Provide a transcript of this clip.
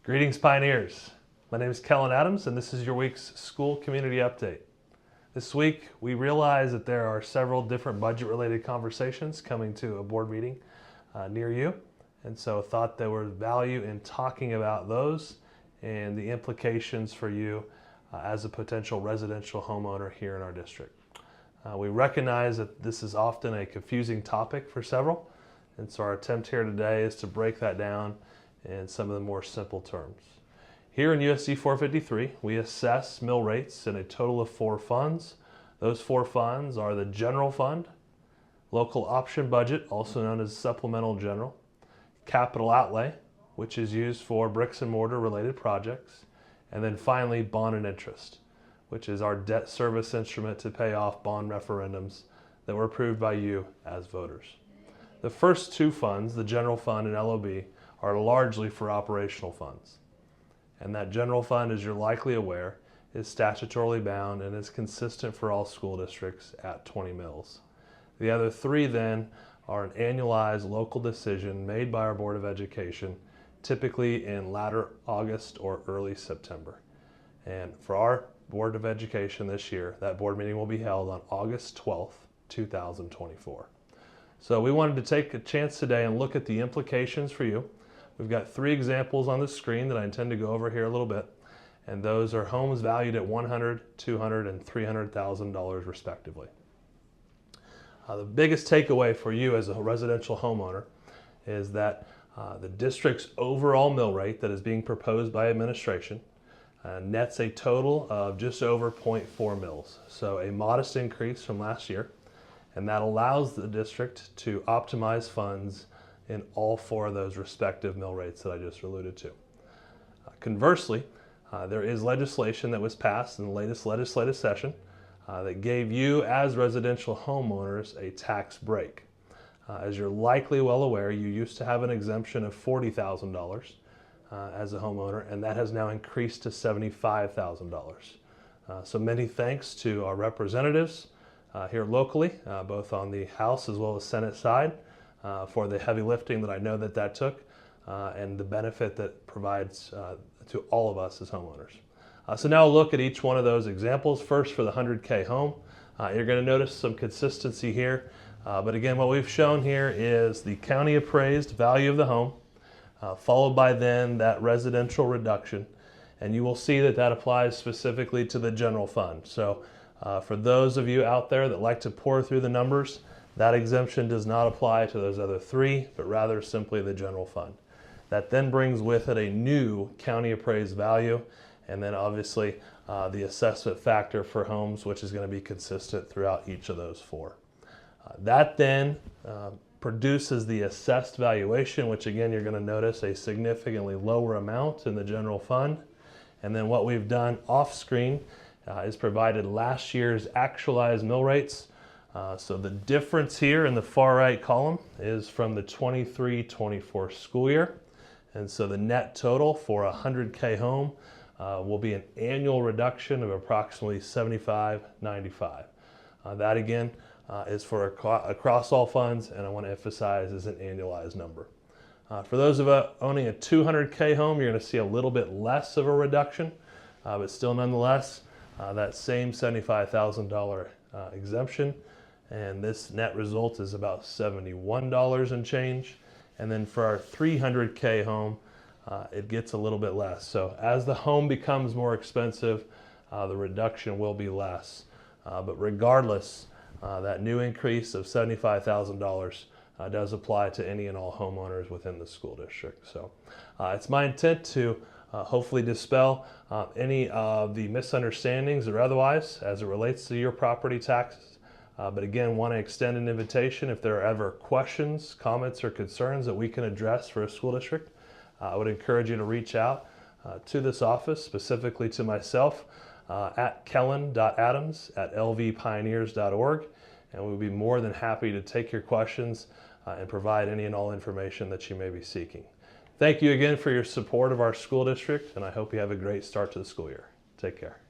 Greetings, Pioneers. My name is Kellen Adams, and this is your week's school community update. This week, we realize that there are several different budget-related conversations coming to a board meeting near you, and so thought there was value in talking about those and the implications for you as a potential residential homeowner here in our district. We recognize that this is often a confusing topic for several, and so our attempt here today is to break that down in some of the more simple terms. Here in USD 453, we assess mill rates in a total of 4 funds. Those 4 funds are the General Fund, Local Option Budget, also known as Supplemental General, Capital Outlay, which is used for bricks and mortar related projects, and then finally Bond and Interest, which is our debt service instrument to pay off bond referendums that were approved by you as voters. The first 2 funds, the General Fund and LOB, are largely for operational funds. And that General Fund, as you're likely aware, is statutorily bound and is consistent for all school districts at 20 mills. The other 3 then are an annualized local decision made by our Board of Education, typically in latter August or early September. And for our Board of Education this year, that board meeting will be held on August 12th, 2024. So we wanted to take a chance today and look at the implications for you. We've got 3 examples on the screen that I intend to go over here a little bit, and those are homes valued at $100,000, $200,000, and $300,000 respectively. The biggest takeaway for you as a residential homeowner is that the district's overall mill rate that is being proposed by administration nets a total of just over 0.4 mills, so a modest increase from last year, and that allows the district to optimize funds in all 4 of those respective mill rates that I just alluded to. Conversely, there is legislation that was passed in the latest legislative session that gave you as residential homeowners a tax break. As you're likely well aware, you used to have an exemption of $40,000 as a homeowner, and that has now increased to $75,000. So many thanks to our representatives here locally, both on the House as well as Senate side, for the heavy lifting that I know that took and the benefit that provides to all of us as homeowners. So now I'll look at each one of those examples. First, for the 100K home, you're going to notice some consistency here. But again, what we've shown here is the county appraised value of the home, followed by then that residential reduction. And you will see that applies specifically to the general fund. So for those of you out there that like to pour through the numbers, that exemption does not apply to those other 3, but rather simply the general fund. That then brings with it a new county appraised value, and then obviously the assessment factor for homes, which is going to be consistent throughout each of those 4. That then produces the assessed valuation, which again you're going to notice a significantly lower amount in the general fund. And then what we've done off screen is provided last year's actualized mill rates. So the difference here in the far right column is from the 23-24 school year. And so the net total for a 100K home will be an annual reduction of approximately $75.95. That again is for across all funds, and I want to emphasize is an annualized number. For those of us owning a 200K home, you're going to see a little bit less of a reduction, but still nonetheless, that same $75,000 exemption, and this net result is about $71 and change. And then for our 300K home, it gets a little bit less. So as the home becomes more expensive, the reduction will be less. But regardless, that new increase of $75,000 does apply to any and all homeowners within the school district. So it's my intent to hopefully dispel any of the misunderstandings or otherwise as it relates to your property taxes. But again, want to extend an invitation if there are ever questions, comments, or concerns that we can address for a school district. I would encourage you to reach out to this office, specifically to myself, at kellen.adams@lvpioneers.org, and we'll be more than happy to take your questions and provide any and all information that you may be seeking. Thank you again for your support of our school district, and I hope you have a great start to the school year. Take care.